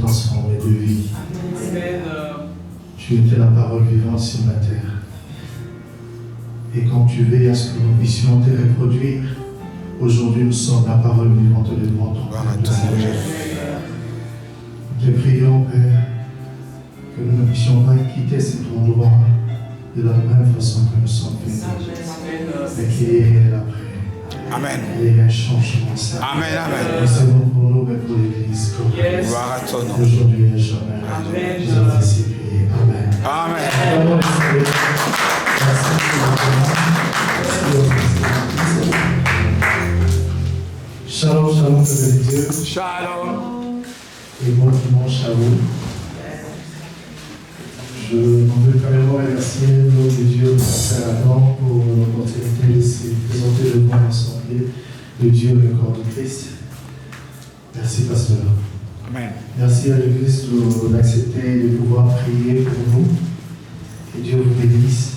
transformer de vie. Amen. Tu étais la parole vivante sur la terre. Et quand tu veilles à ce que nous puissions te reproduire, aujourd'hui nous sommes la parole vivante devant ton Père. Nous te prions, Père, que nous ne puissions pas quitter cet endroit de la même façon que nous sommes venus. Mais qu'il y ait la paix. Amen. Il y ait un changement. Amen, amen. Et c'est bon pour nous, mais pour l'Église. Gloire à ton nom. Aujourd'hui et jamais. Amen. Nous avons ainsi prié. Amen. Amen. Shalom, shalom, peuple de Dieu. Shalom. Et bon dimanche à vous. Je veux premièrement remercier l'homme de Dieu, Pasteur Adam, pour l'opportunité de se présenter devant l'Assemblée de Dieu, le corps de Christ. Merci, Pasteur. Amen. Merci à l'Église d'accepter de pouvoir prier pour vous. Que Dieu vous bénisse.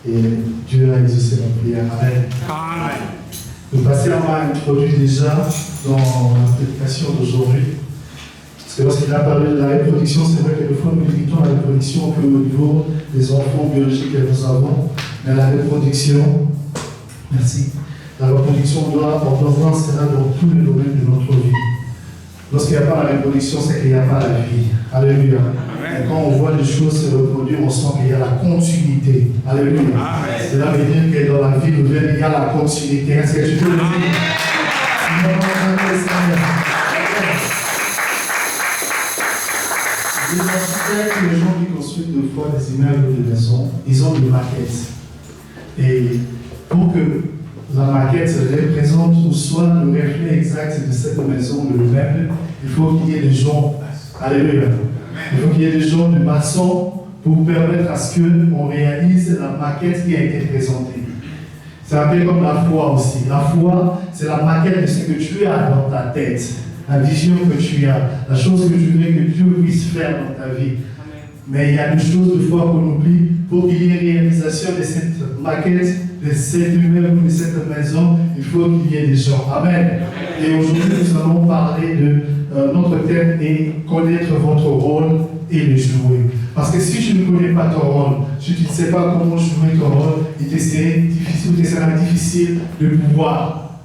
Et Dieu a exaucé notre prière. Amen. Amen. Le pasteur m'a introduit déjà dans la prédication d'aujourd'hui. Parce que lorsqu'il a parlé de la reproduction, c'est vrai que des fois nous limitons la reproduction que au niveau des enfants biologiques que nous avons. Mais la reproduction, merci, la reproduction doit se là dans tous les domaines de notre vie. Lorsqu'il n'y a pas la reproduction, c'est qu'il n'y a pas la vie. Alléluia. Et quand on voit les choses se reproduire, on sent qu'il y a la continuité. Alléluia. Cela veut dire que dans la vie nouvelle, il y a la continuité. Est-ce que tu peux le dire? Je considère que les gens qui construisent deux fois des immeubles ou des maisons, ils ont des maquettes. Et pour que la maquette représente ou soit le reflet exact de cette maison, de l'immeuble, il faut qu'il y ait des gens. Alléluia. Il faut qu'il y ait des gens de maçons pour permettre à ce qu'on réalise la maquette qui a été présentée. C'est un peu comme la foi aussi. La foi, c'est la maquette de ce que tu as dans ta tête, la vision que tu as, la chose que tu veux que Dieu puisse faire dans ta vie. Mais il y a des choses de foi qu'on oublie. Pour qu'il y ait réalisation de cette maquette, de cet immeuble, de cette maison, il faut qu'il y ait des gens. Amen. Et aujourd'hui, nous allons parler de notre thème est connaître votre rôle et le jouer. Parce que si tu ne connais pas ton rôle, si tu ne sais pas comment jouer ton rôle, il te sera difficile de pouvoir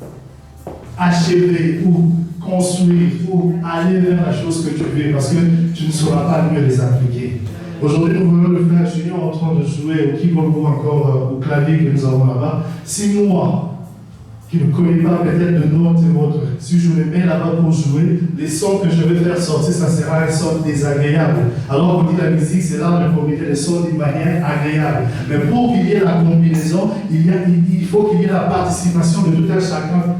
achever ou construire ou aller vers la chose que tu veux parce que tu ne sauras pas mieux les appliquer. Aujourd'hui, nous voyons le frère Junior en train de jouer au keyboard ou encore au clavier que nous avons là-bas. Si moi, qui ne connais pas peut-être de notes et autres, si je me mets là-bas pour jouer, les sons que je vais faire sortir, ça sera un son désagréable. Alors on dit la musique, c'est l'art de combiner les sons d'une manière agréable. Mais pour qu'il y ait la combinaison, il faut qu'il y ait la participation de tout un chacun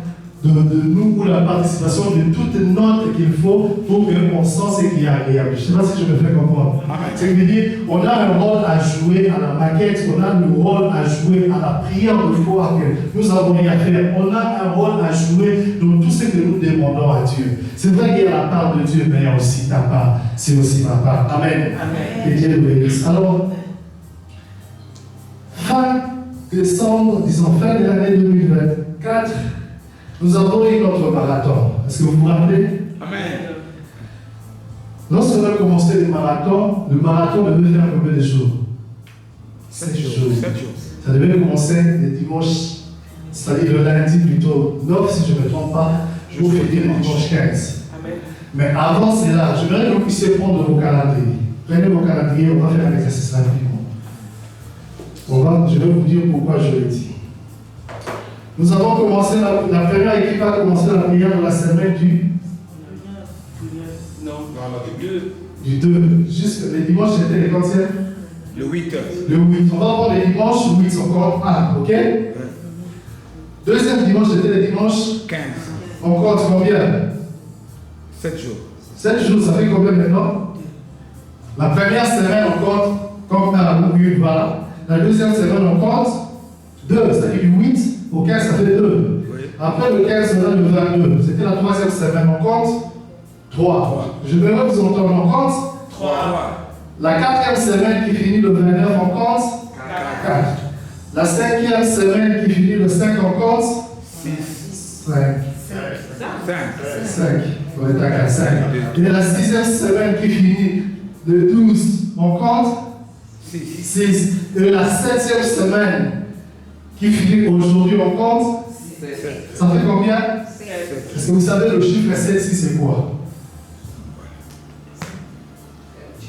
de nous ou la participation de toutes les notes qu'il faut pour qu'on sente ce qui est agréable. Je ne sais pas si je me fais comprendre. C'est que dire, on a un rôle à jouer à la maquette, on a le rôle à jouer à la prière de foi que nous avons eu à faire. On a un rôle à jouer dans tout ce que nous demandons à Dieu. C'est vrai qu'il y a la part de Dieu, mais il y a aussi ta part. C'est aussi ma part. Amen. Et Dieu nous bénisse. Alors, fin décembre, disons fin de l'année 2024, nous avons eu notre marathon. Est-ce que vous vous rappelez? Amen. Lorsqu'on a commencé le marathon devait faire combien de jours? 7 jours. Ça devait commencer le dimanche, c'est-à-dire le lundi plutôt 9, si je ne me trompe pas, pour finir le dimanche 15. Amen. Mais avant cela, j'aimerais que vous puissiez prendre vos calendriers. Prenez vos calendriers, on va faire un exercice rapidement. Je vais vous dire pourquoi je le dis. Nous avons commencé, la première équipe a commencé la prière de la semaine du 2. Juste le dimanche, c'était le quantième? Le 8. Le 8. On va prendre le dimanche 8, encore 1, ok? Deuxième dimanche, c'était le dimanche 15. On compte combien? 7 jours. 7 jours, ça fait combien maintenant? La première semaine, on compte comme dans la boucle, voilà. La deuxième semaine, on compte 2, c'est-à-dire du 8 au 15, ça fait 2. Oui. Après le 15, on a le 22. C'était la troisième semaine, on compte 3. Je vais vous entendre, on compte 3. La quatrième semaine qui finit le 29, on compte 4. La cinquième semaine qui finit le 5, on compte 6. 5. 5. On est à 4-5. Et la 6e semaine qui finit le 12, on compte 6. Et la 7e semaine qui finit aujourd'hui, on compte 7. Ça fait combien? 7. Est-ce que vous savez le chiffre 7 ici, c'est quoi?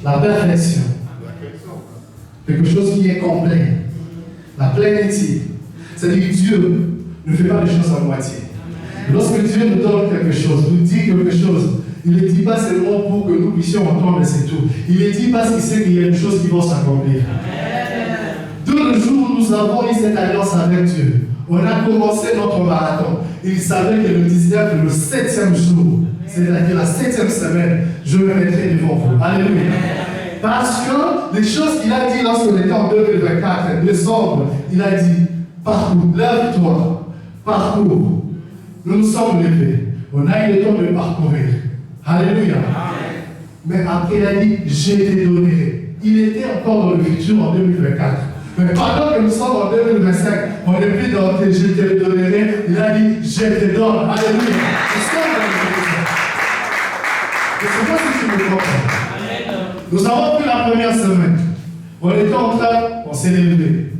La perfection. Quelque chose qui est complet. La plénitude. C'est-à-dire que Dieu ne fait pas les choses à moitié. Lorsque Dieu nous donne quelque chose, nous dit quelque chose, il ne le dit pas seulement pour que nous puissions entendre, c'est tout. Il le dit parce qu'il sait qu'il y a une chose qui va s'accomplir. Tout le jour où nous avons eu cette alliance avec Dieu, on a commencé notre marathon. Il savait que le 19, le 7e jour, c'est-à-dire la 7e semaine, je me mettrai devant vous. Alléluia. Parce que les choses qu'il a dit lorsqu'on était en 2024, décembre, il a dit, parcours, lève-toi, parcours. Nous nous sommes levés. On a eu le temps de parcourir. Alléluia. Mais après, il a dit, je te donnerai. Il était encore dans le futur en 2024. Mais pendant que nous sommes en 2025, on n'est plus dans je te le donnerai. Il a dit, je te donne. Alléluia. Je ne sais pas si tu me comprends. Nous avons pris la première semaine. On était en train, on s'est levé.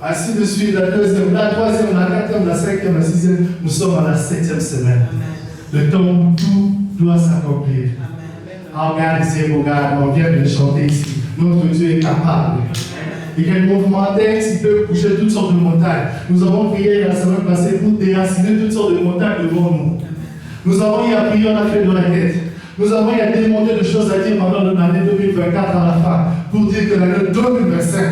Ainsi de suite, la deuxième, la troisième, la quatrième, la cinquième, la sixième. Nous sommes à la 7e semaine. Le temps où tout doit s'accomplir. Regarde ici, regarde, on vient de chanter ici. Notre Dieu est capable. Il y a une mouvementaire qui peut bouger toutes sortes de montagnes. Nous avons prié la semaine passée pour déraciner toutes sortes de montagnes devant nous. Nous avons eu à prier, on a fait de la tête. Nous avons eu à demander de choses à dire pendant l'année 2024 à la fin. Pour dire que l'année 2025,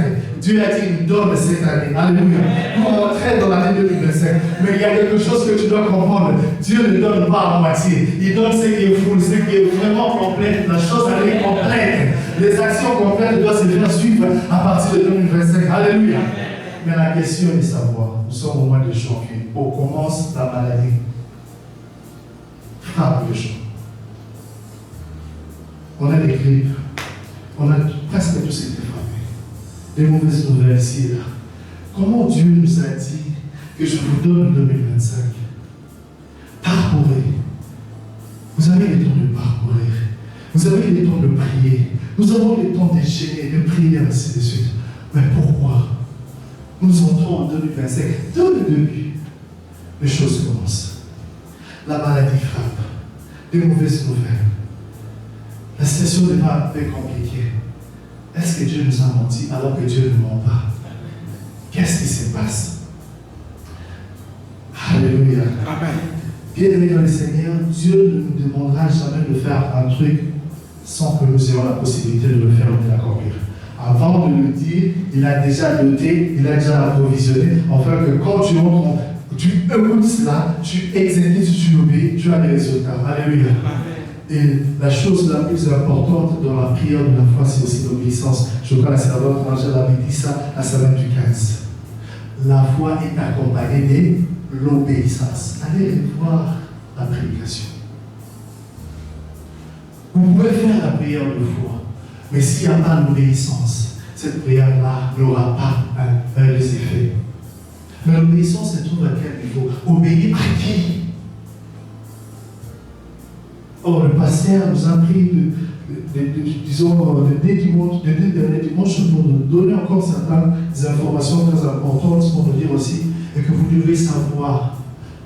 Dieu a dit, il donne cette année. Alléluia. Nous rentrons dans l'année 2025. Mais il y a quelque chose que tu dois comprendre. Dieu ne donne pas à moitié. Il donne ce qui est full, ce qui est vraiment complet. La chose elle est complète. Les actions complètes doivent se faire suivre à partir de 2025. Alléluia. Mais la question est de savoir, nous sommes au mois de janvier. On commence la maladie. Frappe le champ. On a des grippes. On a presque tous été frappés. Des mauvaises nouvelles ici et là. Comment Dieu nous a dit que je vous donne 2025? Parcourez. Vous avez le temps de parcourir. Vous avez le temps de prier. Nous avons le temps de gêner, de prier, ainsi de suite. Mais pourquoi? Nous entrons en 2025. Dès le début, les choses commencent. La maladie frappe. Des mauvaises nouvelles. La situation n'est pas un peu compliquée. Est-ce que Dieu nous a menti alors que Dieu ne ment pas? Qu'est-ce qui se passe? Alléluia. Amen. Bien-aimés dans le Seigneur, Dieu ne nous demandera jamais de faire un truc sans que nous ayons la possibilité de le faire ou de l'accomplir. Avant de le dire, il a déjà doté, il a déjà approvisionné, afin que quand tu entres, tu écoutes cela, tu exécutes, tu obéis, tu as des résultats. Alléluia. Et la chose la plus importante dans la prière de la foi, c'est aussi l'obéissance. Je crois que la servante Angèle avait dit ça la semaine du 15. La foi est accompagnée de l'obéissance. Allez voir la prédication. Vous pouvez faire la prière de foi, mais s'il n'y a pas l'obéissance, cette prière-là n'aura pas un effet. Mais l'obéissance se trouve à quel niveau? Obéir à qui? Or, le pasteur nous a pris les deux derniers dimanches pour nous donner encore certaines informations très importantes pour nous dire aussi et que vous devez savoir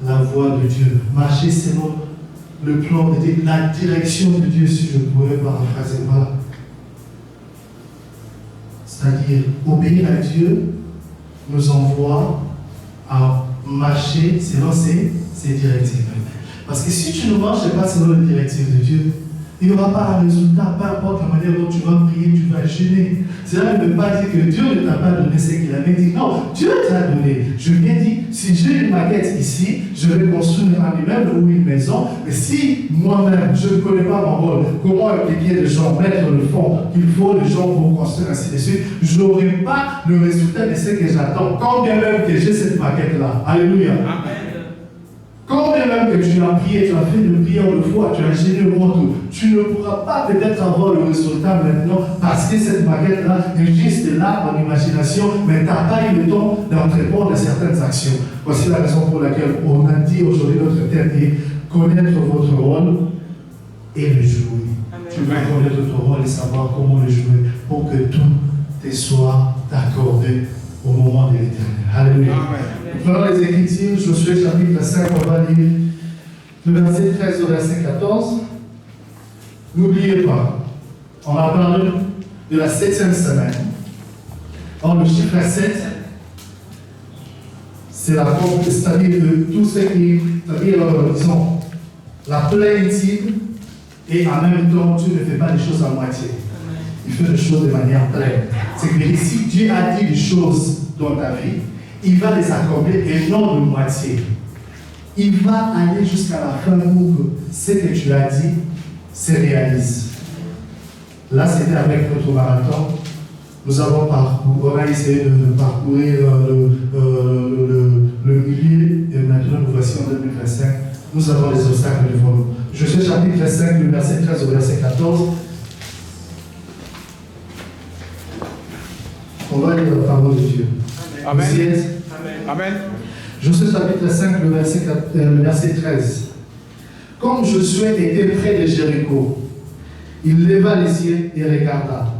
la voie de Dieu, marcher selon le plan de Dieu, la direction de Dieu, si je pourrais paraphraser mal. C'est-à-dire, obéir à Dieu nous envoie à marcher selon ses directives. Parce que si tu ne marches pas selon les directives de Dieu, il n'y aura pas un résultat, peu importe la manière dont tu vas prier, tu vas gêner. Cela ne veut pas dire que Dieu ne t'a pas donné ce qu'il avait dit. Non, Dieu t'a donné. Je lui ai dit, si j'ai une maquette ici, je vais construire un immeuble ou une maison. Mais si moi-même, je ne connais pas mon rôle, comment impliquer les gens, mettre le fond qu'il faut, les gens pour construire, ainsi de suite, je n'aurai pas le résultat de ce que j'attends, quand bien même que j'ai cette maquette-là. Alléluia. Amen. Quand même que tu as prié, tu as fait une prière de foi, tu as gêné le monde, tu ne pourras pas peut-être avoir le résultat maintenant parce que cette maquette-là est juste là en imagination, mais tu n'as pas eu le temps d'entreprendre certaines actions. Voici la raison pour laquelle on a dit aujourd'hui notre thème est connaître votre rôle et le jouer. Tu vas connaître ton rôle et savoir comment le jouer pour que tout te soit accordé au moment de l'éternel. Alléluia. Nous prenons les Écritures, Josué chapitre 5, on va lire le verset 13 au verset 14. N'oubliez pas, on a parlé de la 7e semaine. Or, le chiffre 7, c'est la forme, c'est-à-dire de tout ce qui, c'est-à-dire, disons, la plénitude, et en même temps, tu ne fais pas les choses à moitié. Il fait les choses de manière pleine. C'est que si Dieu a dit des choses dans ta vie, il va les accomplir et non de moitié. Il va aller jusqu'à la fin pour que ce que tu as dit se réalise. Là, c'était avec notre marathon. Nous avons parcouru, on a essayé de parcourir le millier et maintenant nous voici en 2025. Nous avons les obstacles devant nous. Josué chapitre 5, le verset 13 au verset 14. On va lire la parole de Dieu. Amen. Amen. Josué chapitre 5, le verset 13. Comme Josué était près de Jéricho, il leva les yeux et regarda.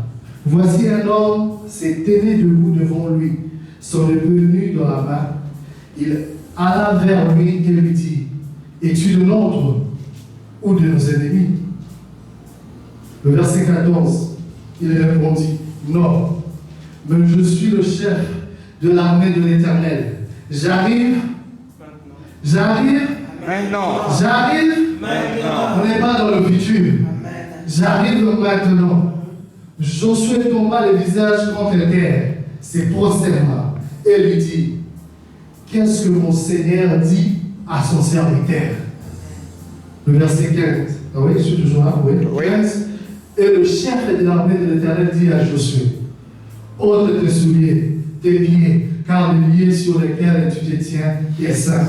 Voici un homme s'est tenu debout devant lui, son épée nue dans la main. Il alla vers lui et lui dit, es-tu de nôtre ou de nos ennemis? Le verset 14, il répondit, non, mais je suis le chef de l'armée de l'Éternel. J'arrive maintenant. On n'est pas dans le futur. J'arrive maintenant. Josué tomba le visage contre terre, se prosterna et lui dit, qu'est-ce que mon Seigneur dit à son serviteur? Le verset 15. Ah oui, je suis toujours là, oui. 15. Et le chef de l'armée de l'Éternel dit à Josué, ôte tes souliers, tes pieds, car le lieu sur lequel tu te tiens est saint.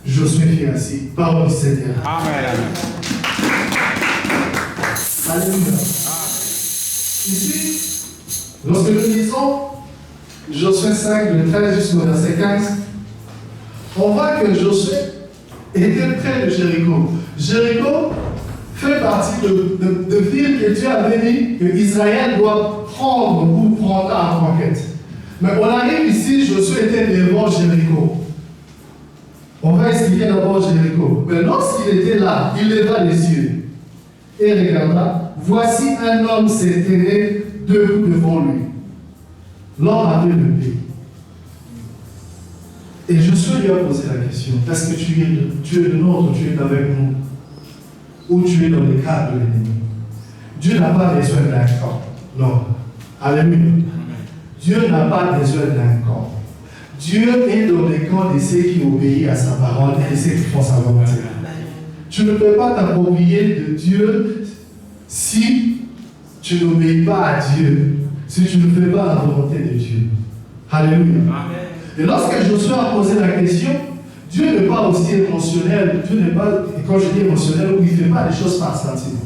Josué fit ainsi. Parole du Seigneur. Amen. Alléluia. Ici, lorsque nous lisons Josué 5, le 13 jusqu'au verset 15, on voit que Josué était près de Jéricho. Jéricho fait partie de villes que Dieu avait dit que Israël doit prendre ou prendra en conquête. Mais on arrive ici, Josué était devant Jéricho. On va expliquer d'abord Jéricho. Mais lorsqu'il était là, il leva les yeux et regarda. Voici un homme s'est tenu debout devant lui. L'homme avait le pays. Et Josué lui a posé la question, est-ce que tu es de nôtre, tu es avec nous, ou tu es dans les cadres de l'ennemi? Dieu n'a pas besoin d'un camp. Non. Alléluia. Dieu n'a pas besoin d'un camp. Dieu est dans les camps de ceux qui obéissent à sa parole et de ceux qui font sa volonté. Tu ne peux pas t'approprier de Dieu si tu n'obéis pas à Dieu, si tu ne fais pas la volonté de Dieu. Alléluia. Et lorsque Josué a posé la question, Dieu n'est pas aussi émotionnel. Dieu n'est pas, et quand je dis émotionnel, il ne fait pas les choses par sentiment.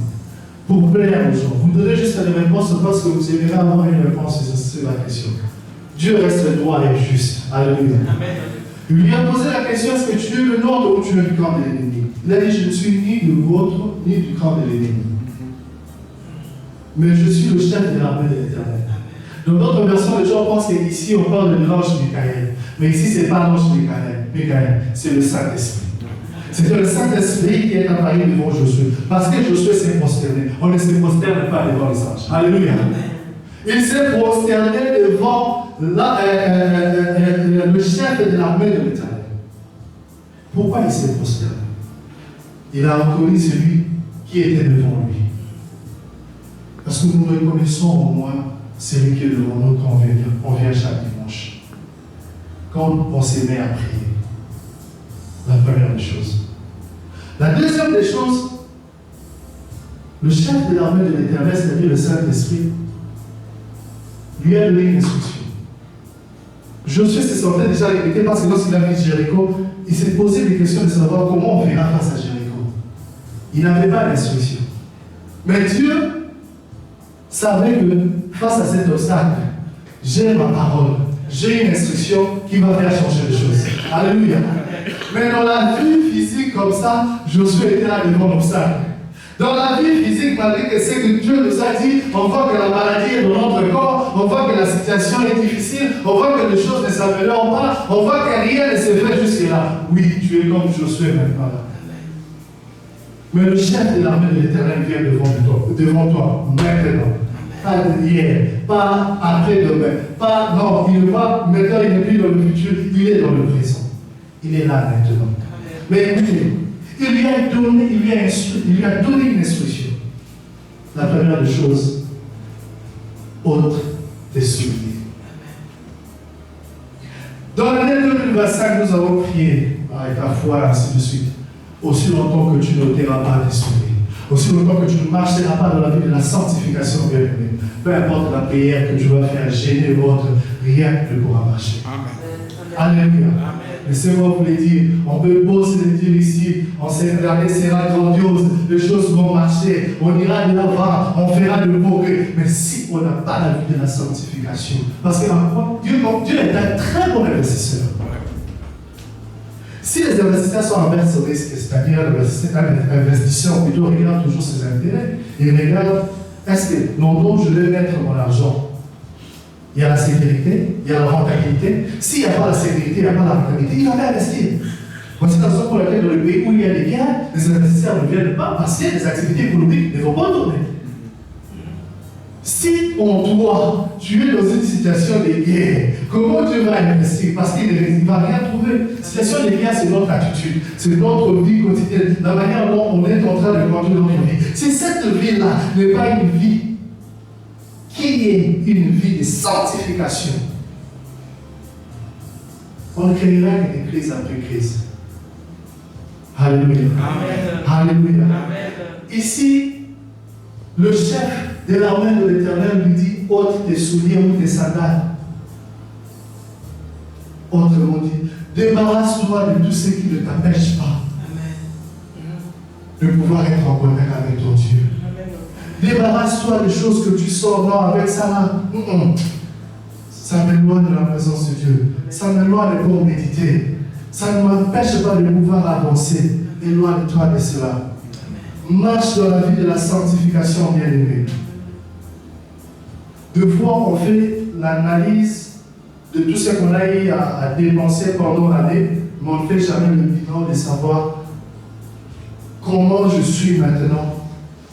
Pour plaire aux gens. Vous me donnez juste les réponses parce que vous aimerez avoir une réponse sur la question. Dieu reste droit et juste. Alléluia. Amen. Il lui a posé la question, est-ce que tu es le nôtre ou tu es du camp de l'ennemi? Il a dit, je ne suis ni du vôtre, ni du camp de l'ennemi. Mais je suis le chef de l'armée de l'Éternel. Dans d'autres versions, les gens pensent qu'ici, on parle de l'ange Michael. Mais ici, ce n'est pas l'ange Michael, c'est le Saint-Esprit. C'est le Saint-Esprit qui est apparu devant Josué. Parce que Josué s'est prosterné. On ne se prosterne pas devant les anges. Alléluia. Il s'est prosterné devant le chef de l'armée de l'Éternel. Pourquoi il s'est prosterné? Il a reconnu celui qui était devant lui. Parce que nous reconnaissons au moins celui qui est devant nous quand on vient chaque dimanche. Quand on se met à prier. La première des choses. La deuxième des choses, le chef de l'armée de l'Éternel, c'est-à-dire le Saint-Esprit, lui a donné une instruction. Josué se sentait déjà limité parce que lorsqu'il a vu Jéricho, il s'est posé des questions de savoir comment on verra face à Jéricho. Il n'avait pas d'instruction. Mais Dieu savait que face à cet obstacle, j'ai ma parole, j'ai une instruction qui va faire changer les choses. Alléluia. Mais dans la vie physique comme ça, Josué était là devant l'obstacle. Dans la vie physique, malgré que c'est que Dieu nous a dit, on voit que la maladie est dans notre corps, on voit que la situation est difficile, on voit que les choses ne s'améliorent pas, on voit que rien ne s'est fait jusque-là. Oui, tu es comme Josué maintenant. Mais le chef de l'armée de l'Éternel vient devant toi, maintenant. Pas d'hier, pas après-demain, pas, non, il ne va, maintenant il n'est plus dans le futur, il est dans le présent. Il est là maintenant. Mais écoutez, il lui a donné une instruction. La première des choses, ôte tes souliers. Dans l'année 2025, nous avons prié avec la foi, ainsi de suite. Aussi longtemps que tu n'ôteras pas tes souliers. Aussi longtemps que tu ne marcheras pas dans la vie de la sanctification, bien aimé. Peu importe la prière que tu vas faire, gêner ou autre, rien ne pourra marcher. Amen. Alléluia. Laissez-moi vous le dire, on peut beau se le dire ici, on s'est regardé, sera grandiose, les choses vont marcher, on ira de l'avant, on fera le progrès. Mais si on n'a pas la vie de la sanctification, parce que Dieu est un très bon investisseur. Si les investisseurs sont envers ce risque, c'est-à-dire l'investisseur plutôt regarde toujours ses intérêts, il regarde, est-ce que non, je vais mettre mon argent. Il y a la sécurité, il y a la rentabilité. S'il n'y a pas la sécurité, il n'y a pas la rentabilité, il va pas investir. C'est la raison pour laquelle dans le pays où il y a des guerres, les investisseurs ne viennent pas parce que les activités économiques ne vont pas tourner. Si on doit, tu es dans une situation de guerre, comment tu vas investir? Parce qu'il ne va rien trouver. Situation de guerre, c'est notre attitude, c'est notre vie quotidienne, la manière dont on est en train de conduire notre vie. Si cette vie-là n'est pas une vie qui est une vie de sanctification, on ne créera que des crises après crise. Alléluia. Amen. Alléluia. Amen. Ici, le chef de l'armée de l'Éternel lui dit, ôte tes souliers ou tes sandales. Autrement dit, débarrasse-toi de tout ce qui ne t'empêche pas de pouvoir être en contact avec ton Dieu. Débarrasse-toi des choses que tu sors, non, avec ça là. Ça m'éloigne de la présence de Dieu. Ça m'éloigne de pouvoir méditer. Ça ne m'empêche pas de pouvoir avancer. Éloigne-toi de cela. Marche dans la vie de la sanctification, bien-aimé. Deux fois, on fait l'analyse de tout ce qu'on a eu à dépenser pendant l'année, mais on ne fait jamais le bilan de savoir comment je suis maintenant.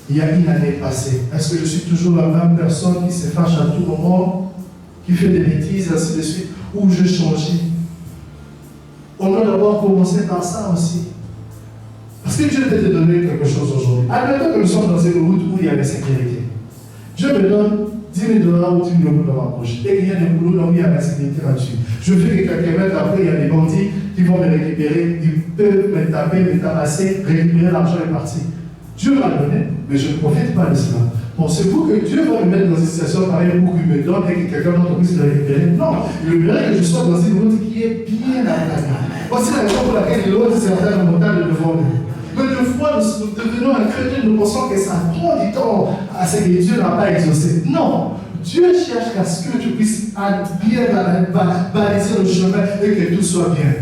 Il y a une année passée. Est-ce que je suis toujours la même personne qui se fâche à tout moment, qui fait des bêtises, ainsi de suite, ou je change? On doit d'abord commencer par ça aussi. Parce que Dieu peut te donner quelque chose aujourd'hui. Admettons que nous sommes dans une route où il y a la sécurité. Dieu me donne 10 000 $ ou 10 000 € dans ma poche. Et il y a des boulots où il y a la sécurité là-dessus. Je fais que quelques mètres après, il y a des bandits qui vont me récupérer. Ils peuvent me taper, me tabasser, récupérer l'argent et partir. Dieu m'a donné, mais je ne profite pas de cela. Pensez-vous que Dieu va me mettre dans une situation pareille pour qu'il me donne et que quelqu'un d'autre puisse le récupérer? Non, il voudrait que je sois dans une route qui est bien aménagée. Voici la raison pour laquelle il ôte certaines montagnes devant nous. Mais de fois, nous devenons incrédules, nous pensons que ça prend du temps à ce que Dieu n'a pas exaucé. Non, Dieu cherche à ce que tu puisses bien baliser le chemin et que tout soit bien.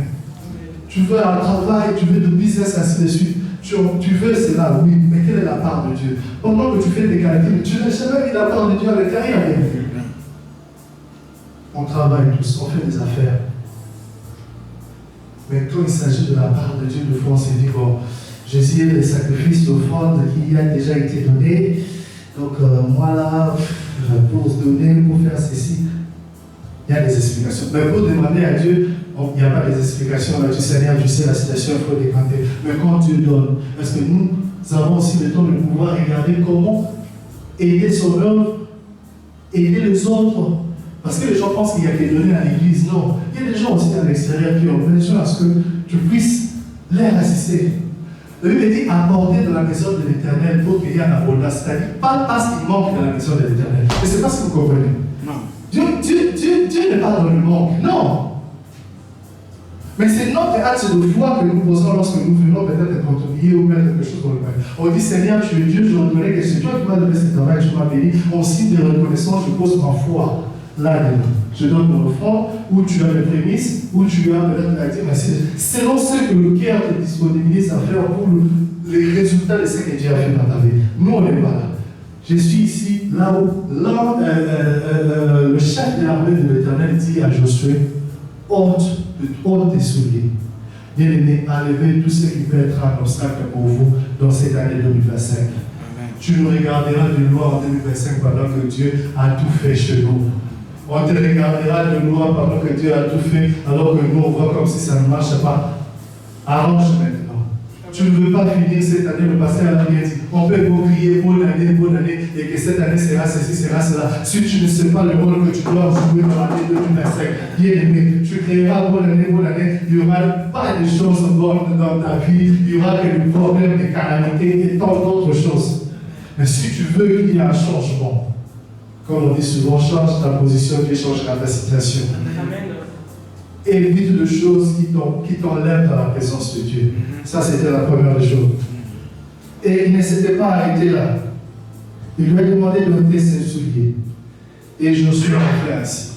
Tu veux un travail, tu veux du business, ainsi de suite. Tu veux cela, oui, mais quelle est la part de Dieu? Pendant que tu fais des calculs, tu n'as jamais mis la part de Dieu à l'intérieur. On travaille tous, on fait des affaires. Mais quand il s'agit de la part de Dieu, de fois on s'est dit, bon, Jésus est le sacrifice d'offrande qui a déjà été donné. Donc moi là, je peux se donner pour faire ceci. Il y a des explications. Mais pour demander à Dieu, il n'y a pas des explications là du Seigneur, tu sais la situation, il faut décanter. Mais quand Dieu donne, est-ce que nous avons aussi le temps de pouvoir regarder comment aider son œuvre, aider les autres? Parce que les gens pensent qu'il n'y a que donner à l'église. Non, il y a des gens aussi à l'extérieur qui ont besoin à ce que tu puisses les assister. Le Bible dit apporter dans la maison de l'Éternel pour qu'il y ait un abondance. C'est-à-dire pas parce qu'il manque dans la maison de l'Éternel. Et c'est pas ce que vous comprenez. Non. Dieu n'est pas dans le manque. Non. Mais c'est notre acte de foi que nous posons lorsque nous venons peut-être contribuer ou mettre quelque chose dans le pain. On dit Seigneur, tu es Dieu, je reconnais que c'est toi qui m'as donné ce travail, tu m'as béni. En signe de reconnaissance, je pose ma foi là-dedans. Je donne mon offrande, où tu as les prémices, où tu as peut-être la dire, mais c'est selon ce que le cœur te disponibilise à faire pour les résultats de ce que Dieu a fait dans ta vie. Nous, on n'est pas là. Je suis ici, là où le chef de l'armée de l'Éternel dit à Josué, ôte tes souliers. Bien-aimé, enlevez tout ce qui peut être un obstacle pour vous dans cette année 2025. Amen. Tu nous regarderas de loin en 2025 pendant que Dieu a tout fait chez nous. On te regardera de loin pendant que Dieu a tout fait, alors que nous, on voit comme si ça ne marche pas. Arrange maintenant. Tu ne veux pas finir cette année, le pasteur a bien dit. On peut beau crier bonne année, et que cette année sera ceci, sera cela. Si tu ne sais pas le rôle que tu dois jouer dans l'année 2025, bien aimé, tu créeras bonne année, il n'y aura pas de choses bonnes dans ta vie, il n'y aura que des problèmes, des calamités et tant d'autres choses. Mais si tu veux qu'il y ait un changement, comme on dit souvent, change ta position, Dieu changera ta situation. Amen. Évite les choses qui t'enlèvent dans la présence de Dieu. Ça, c'était la première des choses. Et il ne s'était pas arrêté là. Il lui a demandé d'ôter ses souliers. Et Josué a fait ainsi.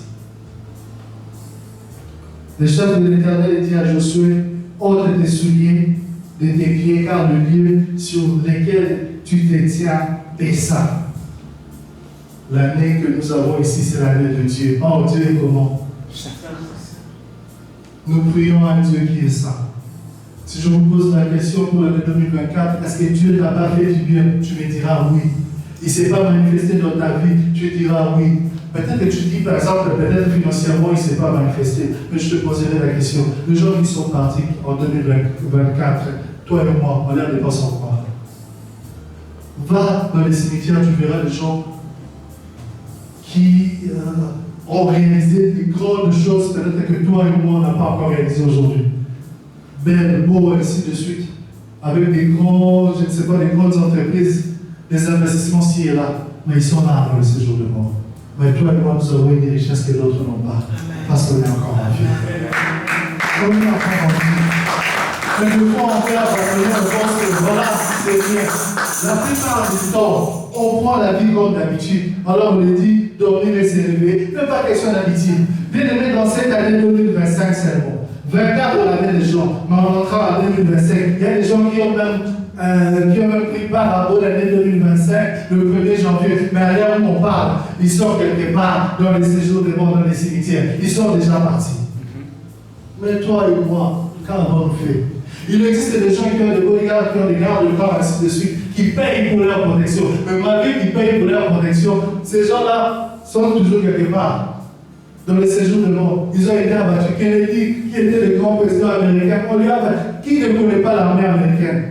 Le chef de l'Éternel dit à Josué, ôte tes souliers de tes pieds, car le lieu sur lequel tu te tiens est saint. L'année que nous avons ici, c'est l'année de Dieu. Oh, Dieu est comment? Nous prions à un Dieu qui est saint. Si je vous pose la question pour l'année 2024, est-ce que Dieu t'a pas fait du bien? Tu me diras oui. Il ne s'est pas manifesté dans ta vie, tu diras oui. Peut-être que tu dis, par exemple, peut-être financièrement, il ne s'est pas manifesté, mais je te poserai la question. Les gens qui sont partis en 2024, toi et moi, on a l'air de pas s'en croire. Va dans les cimetières, tu verras des gens qui ont réalisé des grandes choses, peut-être que toi et moi, on n'a pas encore réalisé aujourd'hui. Belle, beau, ainsi de suite. Avec des grands, je ne sais pas, des grandes entreprises, des investissements ci et là. Mais ils sont là dans le séjour de mort. Mais toi et moi, nous avons une richesse que d'autres n'ont pas. Parce qu'on est encore en vie. On est encore en vie. Mais de quoi en faire parce que on pense que voilà, c'est bien. La plupart du temps, on prend la vie comme d'habitude. Alors on lui dit, dormir et se réveiller. Même pas question d'habitude. Bien aimé dans cette année 2025 seulement. 24 on avait des gens, mais en entrant en 2025, il y a des gens qui ont même pris part à l'année 2025, le 1er janvier. Mais à l'heure où on parle, ils sont quelque part dans les séjours des morts, dans les cimetières. Ils sont déjà partis. Mais toi et moi, quand avons-nous fait? Il existe des gens qui ont des bodyguards, qui ont des gardes de corps, ainsi de suite, qui payent pour leur protection. Mais malgré qu'ils payent pour leur protection, ces gens-là sont toujours quelque part. Dans les séjours de mort, ils ont été abattus. Kennedy, qui était le grand président américain, on lui a abattu. Qui ne connaît pas l'armée américaine?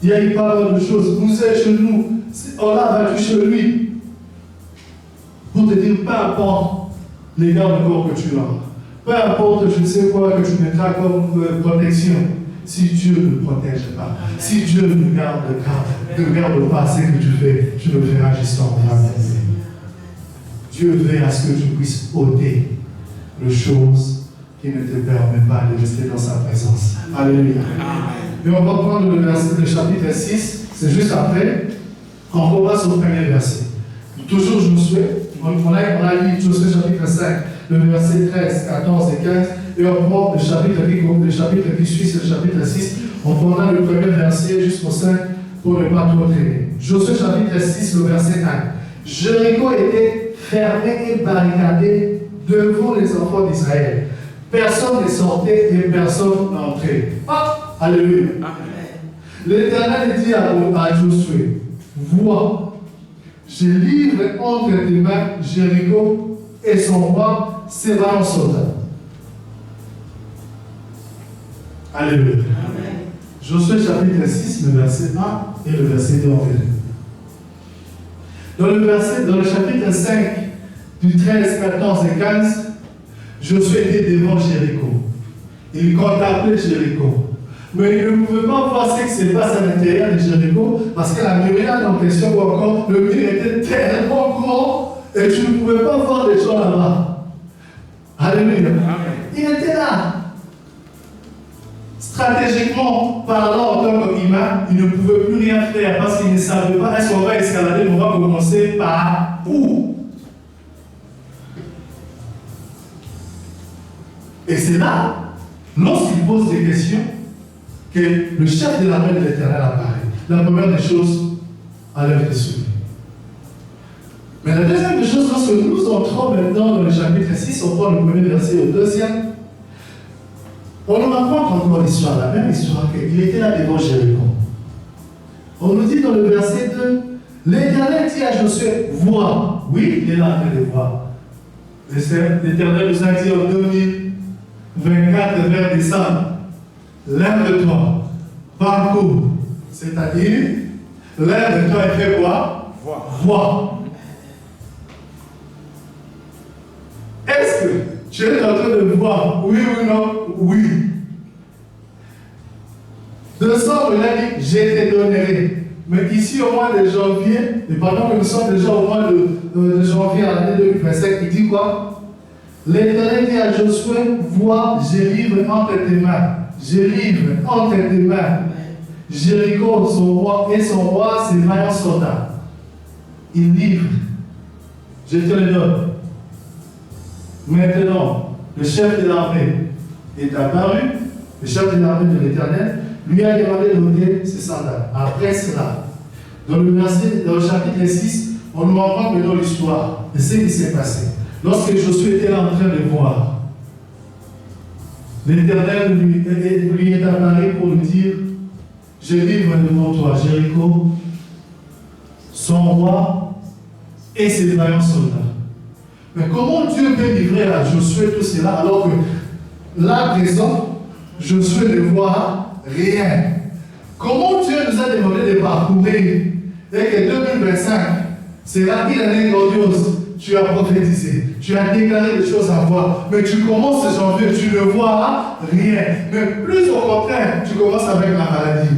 Il y a eu pas mal de choses. Vous êtes chez nous, on l'a abattu chez lui. Pour te dire, peu importe les gardes de corps que tu as, peu importe je ne sais quoi que tu mettras comme protection, si Dieu ne protège pas, si Dieu ne garde pas ce que tu fais, tu le feras juste en bien. Dieu veut à ce que tu puisses ôter les choses qui ne te permettent pas de rester dans sa présence. Alléluia. Et on va prendre le chapitre 6, c'est juste après. On commence au premier verset. Toujours Josué, on a lu Josué chapitre 5, le verset 13, 14 et 15, et on prend le chapitre qui suit, c'est le chapitre 6. On prendra le premier verset jusqu'au 5 pour ne pas trop traîner. Josué chapitre 6, le verset 1. Jéricho était fermé et barricadé devant les enfants d'Israël. Personne ne sortait et personne n'entrait. Ah, alléluia. L'Éternel dit à Josué, vois, je livre entre tes mains Jéricho et son roi, ses 20 soldats. Alléluia. Josué chapitre 6, le verset 1 et le verset 2 en fait. Dans le chapitre 5, du 13, 14 et 15, Josué était devant Jéricho. Il contemplait Jéricho. Mais il ne pouvait pas voir ce qui se passe à l'intérieur de Jéricho parce que la muraille en question, ou encore, le mur était tellement grand et tu ne pouvais pas voir les gens là-bas. Alléluia. Il était là. Stratégiquement parlant, en tant qu'humain, il ne pouvait plus rien faire parce qu'il ne savait pas est-ce qu'on va escalader, on va commencer par où. Et c'est là, lorsqu'il pose des questions, que le chef de l'armée de l'Éternel apparaît. La première des choses, enlève tes souliers. Mais la deuxième des choses, lorsque nous entrons maintenant dans le chapitre 6, on prend le premier verset au deuxième, on nous raconte encore l'histoire, la même histoire qu'il était là devant Jéricho. On nous dit dans le verset 2, l'Éternel dit à Josué, vois, oui, il est là en train de voir. L'Éternel nous a dit en 2024 vers décembre, lève-toi, parcours, c'est-à-dire, lève-toi et fais quoi? Vois. Est-ce que tu es en train de voir, oui ou non? Oui. Décembre, il a dit, je te donnerai. Mais ici, au mois de janvier, et pendant que nous sommes déjà au mois de janvier à l'année 2025, il dit quoi? L'Éternel dit à Josué, vois, je livre entre tes mains. Je livre entre tes mains Jéricho, son roi, et son roi, ses vaillants soldats. Il livre. Je te le donne. Maintenant, le chef de l'armée est apparu, le chef de l'armée de l'Éternel, lui a demandé d'ôter ses sandales. Après cela, dans le chapitre 6, on nous raconte maintenant l'histoire de ce qui s'est passé. Lorsque Josué était là en train de voir, l'Éternel lui est apparu pour lui dire, je livre devant toi Jéricho, son roi et ses vaillants soldats. Mais comment Dieu peut livrer à Josué tout cela alors que là présent, Josué ne voit rien? Comment Dieu nous a demandé de parcourir et que 2025 sera une année grandiose? Tu as prophétisé, tu as déclaré des choses à voir, mais tu commences ce janvier, tu ne vois rien. Mais plus au contraire, tu commences avec la maladie.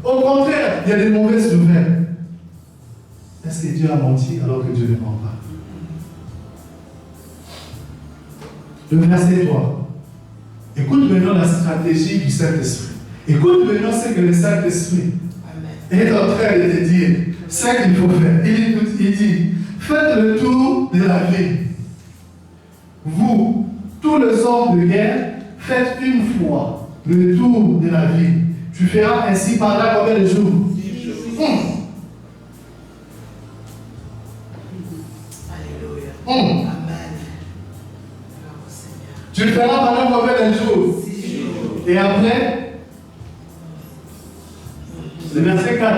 Au contraire, il y a des mauvaises nouvelles. Est-ce que Dieu a menti alors que Dieu ne ment pas? Le verset 3. Écoute maintenant la stratégie du Saint-Esprit. Écoute maintenant ce que le Saint-Esprit est en train de te dire. Ce qu'il faut faire. Il dit, faites le tour de la ville. Vous, tous les hommes de guerre, faites une fois le tour de la ville. Tu feras ainsi pendant combien de jours? 10 jours. Alléluia. Amen. Tu le feras pendant combien de jours? 6 jours. Et après? Le verset 4.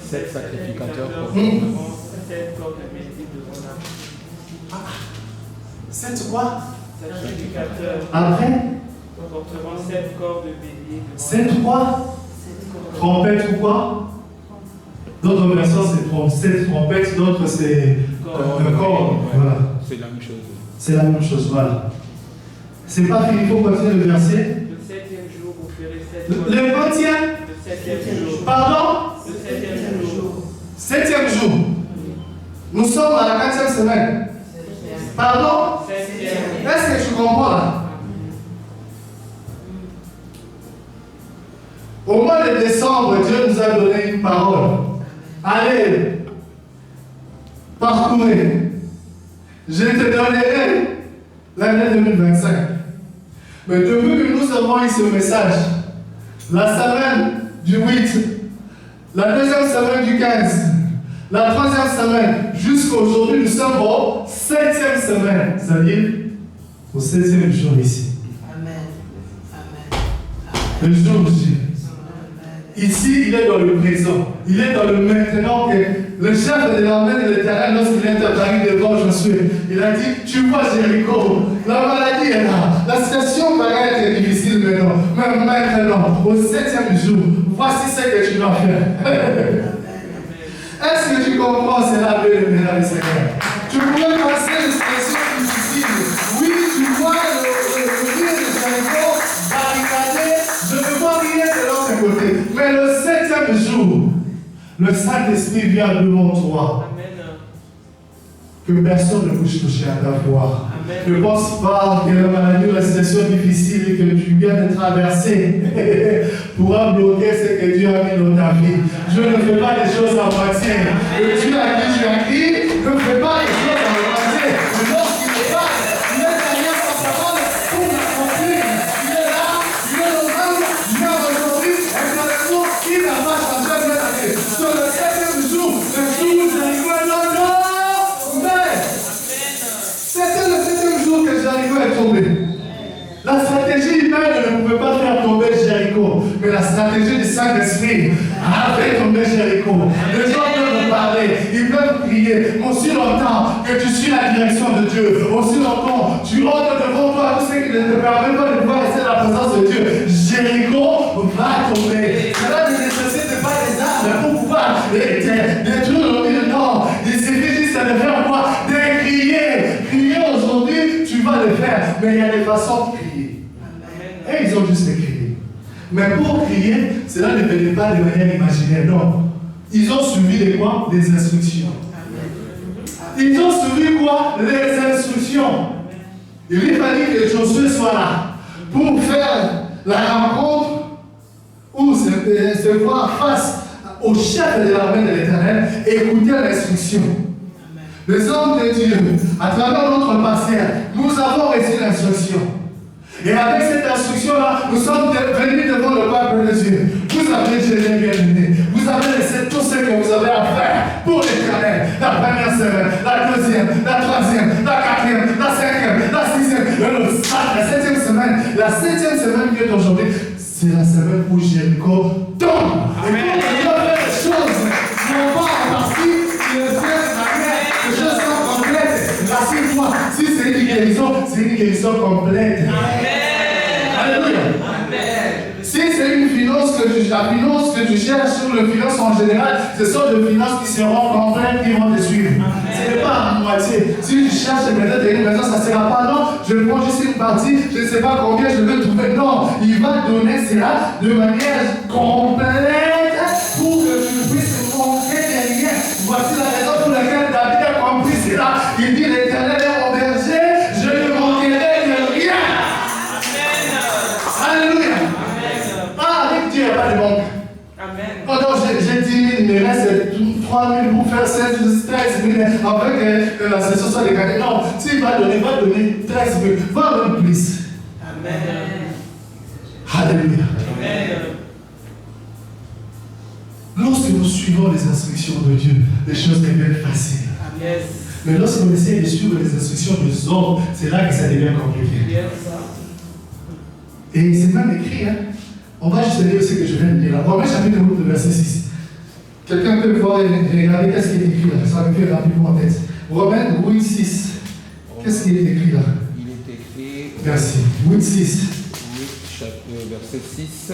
7 sacrificateurs. 7 corps de métier devant la. 7 quoi? Sacrificateurs. Après? Comportement 7 corps de bélier. 7 quoi? Trompette ou quoi? D'autres versions c'est 7 trompettes, d'autres c'est un corps. Voilà. C'est la même chose. C'est la même chose, voilà. C'est pas fini, il faut continuer le verset. Le 7e jour, vous ferez 7 corps. Le 20e? Le 7e jour. Pardon? Le 7e jour. 7e jour. Nous sommes à la 4e semaine. Pardon? 7e. Est-ce que tu comprends là? Au mois de décembre, Dieu nous a donné une parole. Allez, parcourez. Je te donnerai l'année 2025. Mais depuis que nous avons eu ce message, la semaine du 8, la deuxième semaine du 15, la troisième semaine, jusqu'à aujourd'hui, nous sommes au 7e semaine, c'est-à-dire au 7e jour ici. Amen. Le jour J. Ici, il est dans le présent. Il est dans le maintenant que le chef de l'armée de l'Éternel, lorsqu'il est apparu devant Josué, il a dit, tu vois Jéricho, la maladie est là. La situation paraît être difficile maintenant. Mais maintenant, au 7e jour, voici ce que tu dois faire. Est-ce que tu comprends cela, Dieu, mesdames et seigneurs? Tu pourrais passer une situation difficile. Oui, tu vois le mur de Jéricho barricadé. Je ne vois rien de l'autre côté. Mais le 7e jour, le Saint-Esprit vient devant toi. Amen. Que personne ne puisse toucher à ta voix. Amen. Ne pense pas que la maladie ou la situation difficile que tu viens de traverser pourra bloquer ce que Dieu a mis dans ta vie. Je ne fais pas des choses à moitié. Le Dieu à qui tu as crié ne fait pas des choses à moitié. Le lorsqu'il est là, il est derrière sa parole pour l'accomplir. Il est là, il est au monde, il est aujourd'hui, et même ne pouvait pas faire tomber Jéricho. Mais la stratégie du Saint-Esprit a fait tomber Jéricho. Les gens peuvent parler, ils peuvent prier. Aussi longtemps que tu suis la direction de Dieu, aussi longtemps tu ôtes devant toi tout ce qui ne te permet pas de pouvoir rester dans la présence de Dieu, Jéricho va tomber. Cela ne nécessite pas des armes pour pouvoir détruire le mur. Non, il suffit juste de faire quoi? De crier. Crier aujourd'hui, tu vas le faire. Mais il y a des façons de crier. Et ils ont juste crié. Mais pour crier, cela ne venait pas de manière imaginaire. Non. Ils ont suivi les quoi? Les instructions. Ils ont suivi quoi? Les instructions. Il fallait que Josué soit là pour faire la rencontre ou se voir face au chef de l'armée de l'Éternel et écouter l'instruction. Les hommes de Dieu, à travers notre pasteur, nous avons reçu l'instruction. Et avec cette instruction-là, nous sommes venus devant le peuple de Dieu. Vous avez gêné bien aimé. Vous avez laissé tout ce que vous avez à faire pour l'Éternel. La première semaine, la deuxième, la troisième, la quatrième, la cinquième, la sixième, la septième semaine. La septième semaine qui est aujourd'hui, c'est la semaine où Jéricho tombe. Et quand on doit faire les choses, non pas en partie, il le fait de manière que les choses soient complètes. Rassure-moi, si c'est une guérison complète. Alléluia. Si c'est une finance la finance que tu cherches sur le finance en général, ce sont des finances qui seront complètes, qui vont te suivre. Ce n'est pas à moitié. Si tu cherches peut-être une maison, ça ne sera pas non. Je prends juste une partie, je ne sais pas combien je vais trouver. Non, il va donner cela de manière complète pour que tu puisses manquer des liens. Voici la raison pour laquelle David a compris cela. Il dit l'Éternel est mon berger, je ne manquerai de rien. Alléluia. Ah, avec Dieu, il n'y a pas de manque. Oh non, j'ai 10 000, il me reste 3 000 pour faire 16 000, 13 000, avec que la session soit décalée. Non, s'il va donner 13 000, va même plus. Amen. Alléluia. Amen. Lorsque nous suivons les instructions de Dieu, les choses deviennent faciles. Yes. Mais lorsqu'on essaie de suivre les instructions des hommes, c'est là que ça devient compliqué. Yes. Et c'est même écrit, hein. On va juste lire ce que je viens de dire là. Romains chapitre 8, verset 6. Quelqu'un peut voir et regarder qu'est-ce qui est écrit là. Ça me fait rapidement en tête. Romains 8, 6. Qu'est-ce qui est écrit là? Il est écrit. Merci. 8, 6. Verset 6.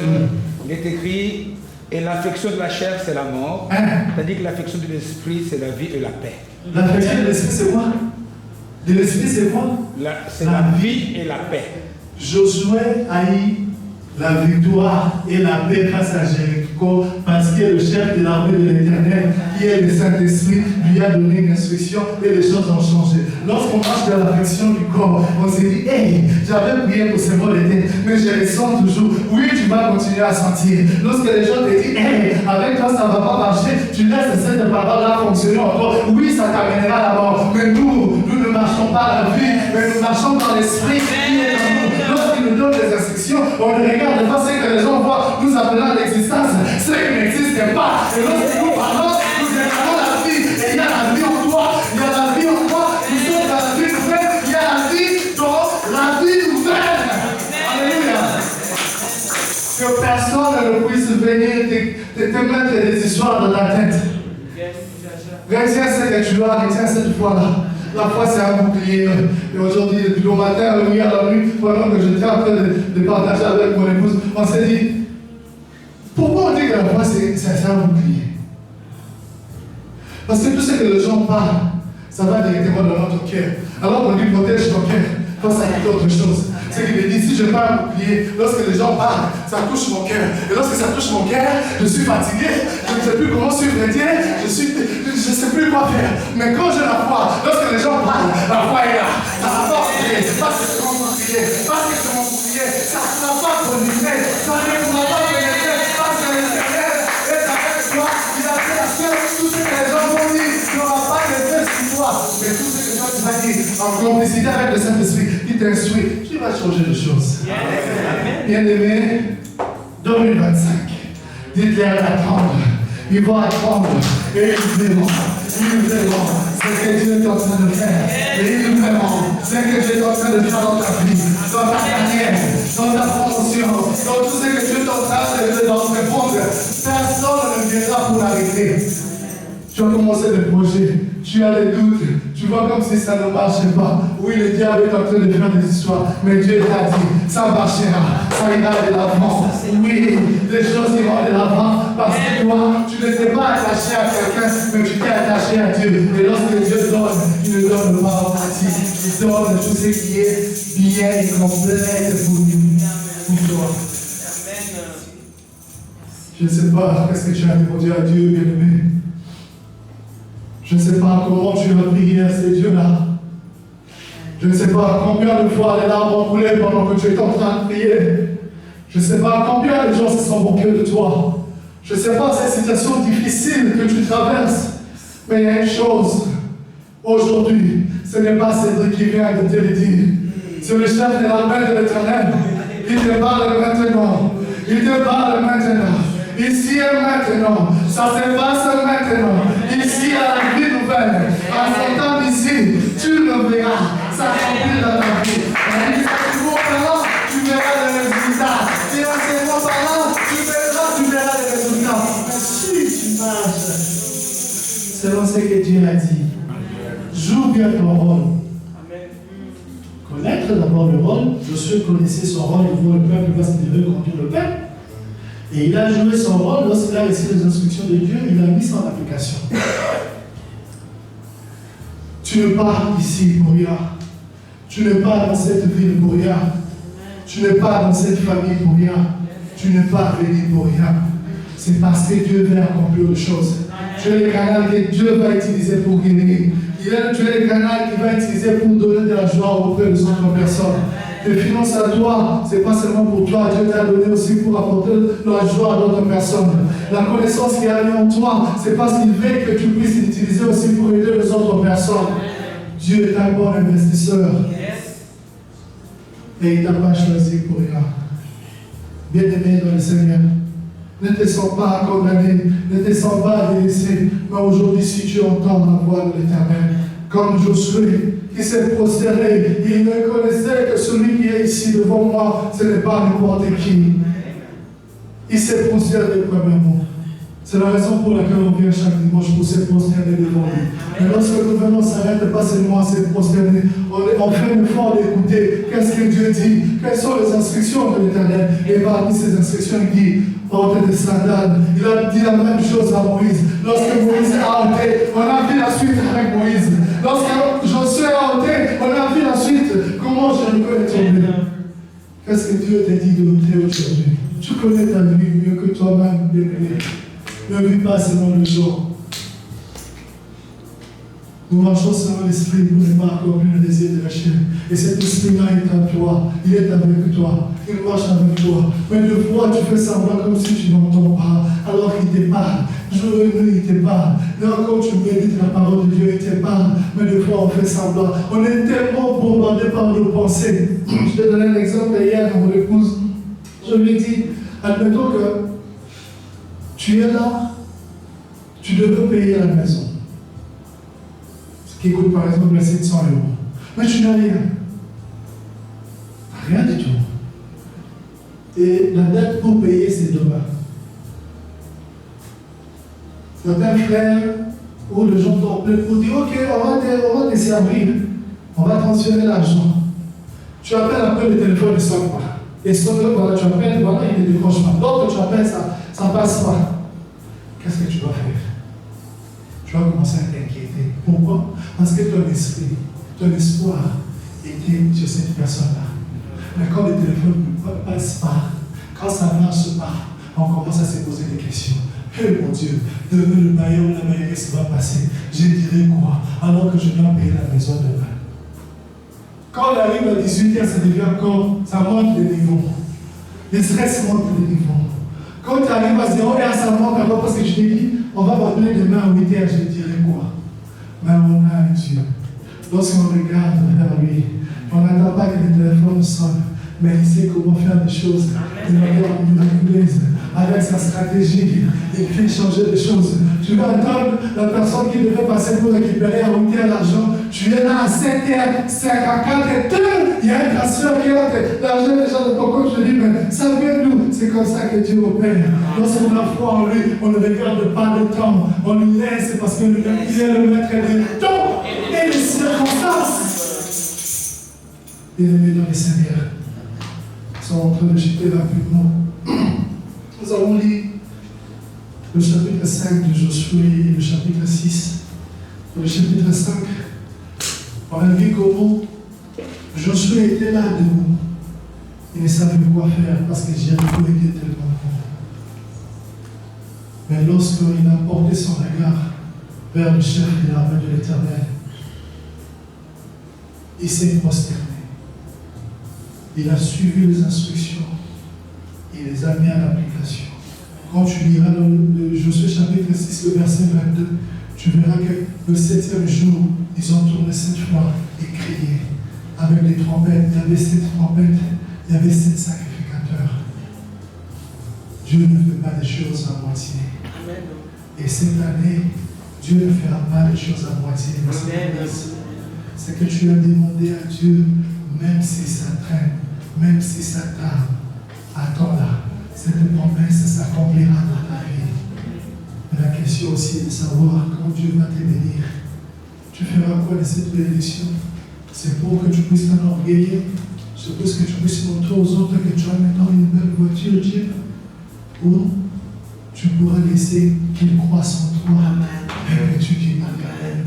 Il est écrit. Et l'affection de la chair, c'est la mort. Tandis que l'affection de l'esprit, c'est la vie et la paix. L'affection de l'esprit, c'est quoi? De l'esprit, c'est quoi? C'est la vie et la paix. Josué a eu la victoire et la paix face à Jéricho parce que le chef de l'armée de l'Éternel, qui est le Saint-Esprit, lui a donné une instruction et les choses ont changé. Lorsqu'on marche dans l'affection du corps, on s'est dit, hey, j'avais prié pour ces mots d'été, mais je les sens toujours. Oui, tu vas continuer à sentir. Lorsque les gens te disent, hey, avec toi ça ne va pas marcher, tu laisses cette parole-là fonctionner encore. Oui, ça t'amènera à la mort. Mais nous ne marchons pas à la vie, mais nous marchons dans l'esprit qui est en nous. Lorsqu'il nous donne des instructions, on ne regarde pas ce que les gens voient, nous appelons l'existence, ce qui n'existe pas. Et lorsque nous parlons, nous regardons la vie. Et il y a la vie en toi, il y a la vie en toi, nous sommes dans la vie nouvelle, il y a la vie dans la vie nouvelle. Alléluia. Que personne ne puisse venir te mettre des histoires dans la tête. Retiens ce que tu as, retiens cette foi-là. La foi, c'est un bouclier. Et aujourd'hui, depuis le matin, le nuit à la nuit, pendant que j'étais en train de partager avec mon épouse, on s'est dit, pourquoi on dit que la foi, c'est un bouclier? Parce que tout ce que les gens parlent, ça va directement dans notre cœur. Alors on dit, protège ton cœur face à toute autre chose. C'est qu'il me dit, si je parle un bouclier, lorsque les gens parlent, ça touche mon cœur. Et lorsque ça touche mon cœur, je suis fatigué, je ne sais plus comment suivre Dieu, je ne sais plus quoi faire. Mais quand j'ai la foi, lorsque les gens parlent, la foi est là. Ça ne va pas prier, parce que c'est mon bouclier, parce que c'est mon bouclier, ça ne va pas colliser, ça ne pourra pas pénétrer, parce que l'Éternel est avec toi, il a fait la seule, tout ce que les gens vont dire, il n'y aura pas d'effet sur toi. Mais tout ce que toi tu vas dire, en complicité avec le Saint-Esprit, qui t'instruit, tu vas changer de choses. Bien-aimé, 2025, dites-leur d'attendre. Ils vont apprendre et ils verront ce que Dieu est en train de faire. Et ils verront ce que Dieu est en train de faire dans ta vie, dans ta carrière, dans ta promotion, dans tout ce que Dieu est en train de répondre. Personne ne viendra pour l'arrêter. Tu as commencé le projet, tu as des doutes, tu vois comme si ça ne marchait pas. Oui, le diable est en train de faire des histoires, mais Dieu t'a dit, ça marchera, ça ira de l'avant. Oui, les choses iront de l'avant, parce que toi, tu ne t'es pas attaché à quelqu'un, mais tu t'es attaché à Dieu. Et lorsque Dieu donne, il ne donne pas en partie, il donne tout ce qui est bien et complet pour nous, pour toi. Je ne sais pas qu'est-ce que tu as répondu à Dieu, bien-aimé. Je ne sais pas comment tu as prié à ces dieux-là. Je ne sais pas combien de fois les larmes ont coulé pendant que tu étais en train de prier. Je ne sais pas combien de gens se sont moqués de toi. Je ne sais pas ces situations difficiles que tu traverses. Mais il y a une chose. Aujourd'hui, ce n'est pas Cédric qui vient de te le dire. C'est le chef de l'armée de l'Éternel. Il te parle maintenant. Il te parle maintenant. Ici et maintenant, ça se passe maintenant. Ici à la vie nouvelle, en ce temps ici, tu le verras, ça s'accomplit dans ta vie. Et en ce moment, tu verras les résultats. Et en ce moment, tu verras les résultats. Mais si tu marches selon ce que Dieu a dit, joue bien ton rôle. Connaître d'abord le rôle. Josué connaissait son rôle, il voit le peuple, parce qu'il devait conduire le peuple. Et il a joué son rôle lorsqu'il a reçu les instructions de Dieu, il a mis ça en application. Tu ne pars ici pour rien. Tu ne pars dans cette ville pour rien. Tu ne pars dans cette famille pour rien. Tu ne pars venir pour rien. C'est parce que Dieu veut accomplir les choses. Tu es le canal que Dieu va utiliser pour guérir. Tu es le canal qu'il va utiliser pour donner de la joie auprès des autres personnes. Tes finances à toi, ce n'est pas seulement pour toi, Dieu t'a donné aussi pour apporter la joie à d'autres personnes. La connaissance qu'il a mis en toi, c'est parce qu'il veut que tu puisses l'utiliser aussi pour aider les autres personnes. Dieu est un bon investisseur. Et il ne t'a pas choisi pour rien. Bien-aimé dans le Seigneur, ne te sens pas condamné, ne te sens pas délaissé. Mais aujourd'hui, si tu entends la voix de l'Éternel, comme Josué, qui s'est prosterné, il ne connaissait que celui qui est ici devant moi, ce n'est pas n'importe qui. Il s'est prosterné premièrement. C'est la raison pour laquelle on vient chaque dimanche pour se prosterner devant lui. Mais lorsque nous venons, on s'arrête pas seulement à se prosterner. On fait l'effort d'écouter qu'est-ce que Dieu dit, quelles sont les instructions de l'Éternel. Et parmi ces instructions, il dit portez des sandales. Il a dit la même chose à Moïse. Lorsque Moïse a ôté, on a vu la suite avec Moïse. Lorsque Josué a ôté, on a vu la suite. Comment Jéricho est tombé. Qu'est-ce que Dieu t'a dit de ôter aujourd'hui? Tu connais ta vie mieux que toi-même, bien-aimé. Ne vis pas selon le jour. Nous marchons selon l'esprit pour ne pas accomplir le désir de la chair. Et cet esprit-là est en toi. Il est avec toi. Il marche avec toi. Mais de fois, tu fais semblant comme si tu n'entends pas. Alors qu'il te parle. Jour et nuit, il te parle. Non, quand tu médites la parole de Dieu, il te parle. Mais de fois, on fait semblant. On est tellement bombardé par nos pensées. Je te donne un exemple hier à mon épouse. Je lui ai dit, admettons que tu es là, tu devrais payer la maison. Ce qui coûte par exemple 700 €. Mais tu n'as rien. Rien du tout. Et la dette pour payer, c'est demain. Certains frères ou les gens t'appellent pour dire ok, on va te servir, on va transférer l'argent. Tu appelles après le téléphone ne sonne pas. Et voilà, tu appelles, voilà, il ne décroche pas. D'autres, tu appelles, ça ne passe pas. Qu'est-ce que tu vas faire? Tu vas commencer à t'inquiéter. Pourquoi? Parce que ton esprit, ton espoir était sur cette personne-là. Mais quand le téléphone ne passe pas, quand ça ne marche pas, on commence à se poser des questions. Eh mon Dieu, demain le bailleur ou la bailleresse va passer. Je dirais quoi? Alors que je dois payer la maison demain. Quand on arrive à 18h, ça devient encore, ça monte de niveau. Le stress monte de niveau. Quand tu arrives à 0 et ça manque encore parce que je t'ai dit, on va m'appeler demain à 8h, je dirais quoi? Mais on a un Dieu. Lorsqu'on regarde vers lui, on n'attend pas que le téléphone sonne, mais il sait comment faire des choses de manière miraculeuse. avec sa stratégie, il fait changer les choses. Tu vas attendre la personne qui devait passer pour récupérer à 8 heures l'argent. Tu es là à 7h54 il y a un transfert qui est là, l'argent déjà de ton compte. Je dis, mais ça vient d'où? C'est comme ça que Dieu opère. Lorsqu'on a foi en lui, on ne regarde pas le temps. On lui laisse parce que lui il est le maître des temps et des circonstances. Bien-aimés dans les Seigneurs, nous sommes en train de jeter rapidement. Nous allons lire le chapitre 5 de Josué et le chapitre 6. Dans le chapitre 5, on a vu comment Josué était là debout. Il ne savait quoi faire parce que Jéricho était tellement grand. Mais lorsqu'il a porté son regard vers le chef de l'armée de l'Éternel, il s'est prosterné. Il a suivi les instructions. Il les a mis à l'application. Quand tu liras dans le Josué chapitre 6, le verset 22, tu verras que le 7e jour, ils ont tourné 7 fois et crié avec les trompettes. Il y avait 7 trompettes, il y avait 7 sacrificateurs. Dieu ne fait pas des choses à moitié. Amen. Et cette année, Dieu ne fera pas des choses à moitié. C'est que tu as demandé à Dieu, même si ça traîne, même si ça tarde, attends-là. Cette promesse s'accomplira dans ta vie. Mais la question aussi est de savoir quand Dieu va te bénir. Tu feras quoi de cette bénédiction? C'est pour que tu puisses t'enorgueillir. C'est pour que tu puisses montrer aux autres que tu as maintenant une belle voiture, Dieu. Ou tu pourras laisser qu'il croisse en toi. Et que tu dis Amen.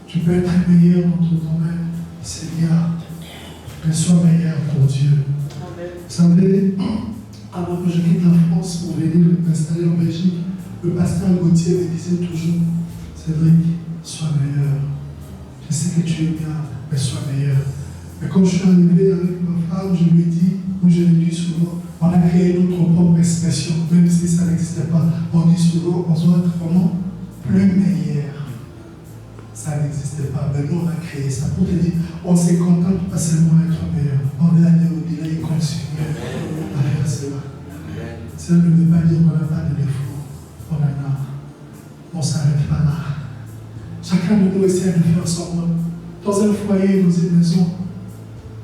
Tu peux être meilleur dans ton domaine, Seigneur. Mais sois meilleur pour Dieu. Vous savez, avant que je quitte la France pour venir m'installer en Belgique, le pasteur Gauthier me disait toujours, Cédric, sois meilleur. Je sais que tu es bien, mais sois meilleur. Mais quand je suis arrivé avec ma femme, je lui ai dit, ou je l'ai dit souvent, on a créé notre propre expression, même si ça n'existait pas. On dit souvent, on doit être vraiment plus meilleur. Ça n'existait pas, mais nous on a créé ça pour te dire, on s'est content pas seulement d'être meilleur, on est allé au-delà et continue à faire cela. Ça ne veut pas dire qu'on n'a pas de défaut, on en a, on ne s'arrête pas là. Chacun de nous essaie de faire son rôle. Dans un foyer, dans une maison,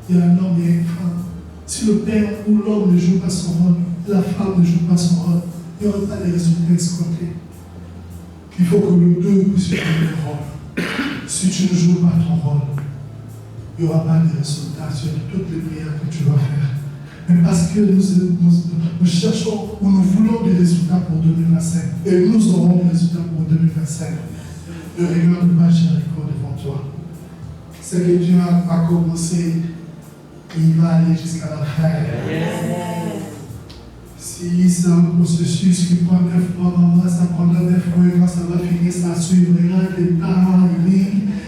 il y a un homme et une femme. Si le père ou l'homme ne joue pas son rôle, la femme ne joue pas son rôle, il n'y aura pas de résultats escomptés. Il faut que les deux puissent jouer leur rôle. Si tu ne joues pas ton rôle, il n'y aura pas de résultats sur toutes les prières que tu vas faire. Mais parce que nous cherchons ou nous voulons des résultats pour 2025, et nous aurons des résultats pour 2025, ne regarde pas Jéricho devant toi. C'est que Dieu a commencé, il va aller jusqu'à la fin. Si c'est un processus qui prend 9 mois, maman, ça prendra 9 mois et quand ça va finir, ça suivra des temps,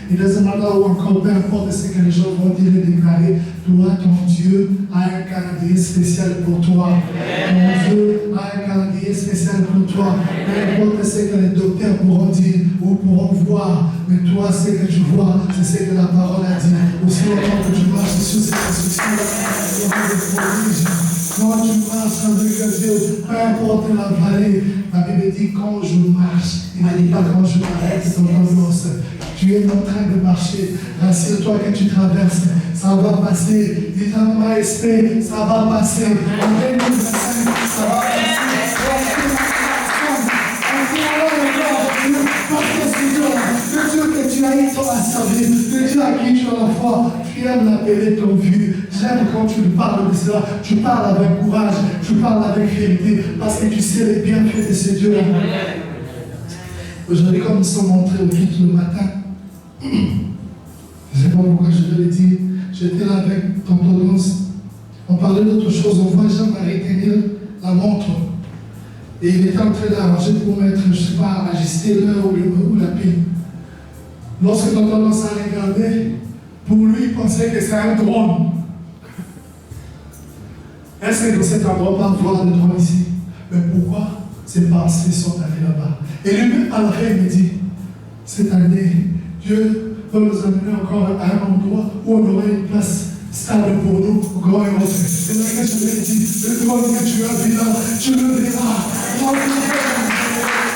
il ne se demandera ou encore, peu importe ce que les gens vont dire et déclarer, toi, ton Dieu a un calendrier spécial pour toi. Ton Dieu a un calendrier spécial pour toi. Peu importe ce que les docteurs pourront dire ou pourront voir, mais toi, ce que tu vois, c'est ce que la parole a dit. Aussi longtemps que tu marches sur cette instruction-là, il y aura des prodiges. Quand tu marches avec Dieu, peu importe la vallée, la Bible dit quand je marche, il ne dit pas quand je m'arrête dans l'annonce. Tu es en train de marcher, rassure-toi que tu traverses, ça va passer. Dis à mon esprit, ça va passer. En 2025, ça va passer. Parce que c'est Dieu, le Dieu que tu as eu ton à servir, le Dieu à qui tu as la foi, tu aimes l'appeler ton vieux. J'aime quand tu parles de cela, tu parles avec courage, tu parles avec vérité, parce que tu sais les bienfaits de ce Dieu-là. Aujourd'hui, comme nous sommes entrés au culte le matin, je ne sais pas pourquoi je te l'ai dit, j'étais là avec tonton Lance, on parlait d'autre chose, on voit Jean-Marie tenir la montre. Et il était en train d'arranger pour mettre, je ne sais pas, ajuster l'heure ou la pile. Lorsque tonton Lance a regardé, pour lui, il pensait que c'est un drone. Est-ce que dans cet endroit, pas voir de drone ici? Mais pourquoi? C'est parce qu'ils sont allés là-bas. Et lui-même, à la fin, il me dit, cette année, Dieu va nous amener encore à un endroit où on aurait une place stable pour nous, grand et monté. C'est là que je te dis, le trône que tu as vu là, tu le verras.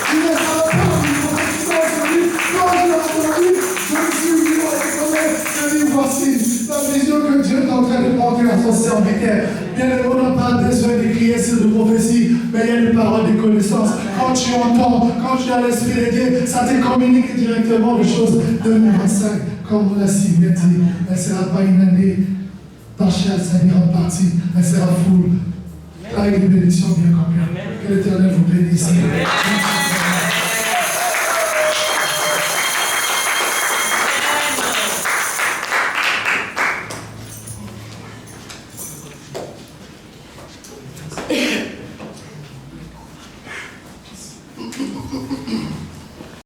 Tu ne seras pas voici la vision que Dieu est en train de montrer à son serviteur. Bien aimé, on n'a pas besoin d'écrire sur de prophéties, mais il y a une parole de connaissance. Quand tu entends, quand tu as l'Esprit de Dieu, ça te communique directement les choses. 2025, comme on l'a si bien dit, elle ne sera pas une année d'enchère, ça ira en partie, elle sera full. Avec une bénédiction bien complète. Que l'Éternel vous bénisse.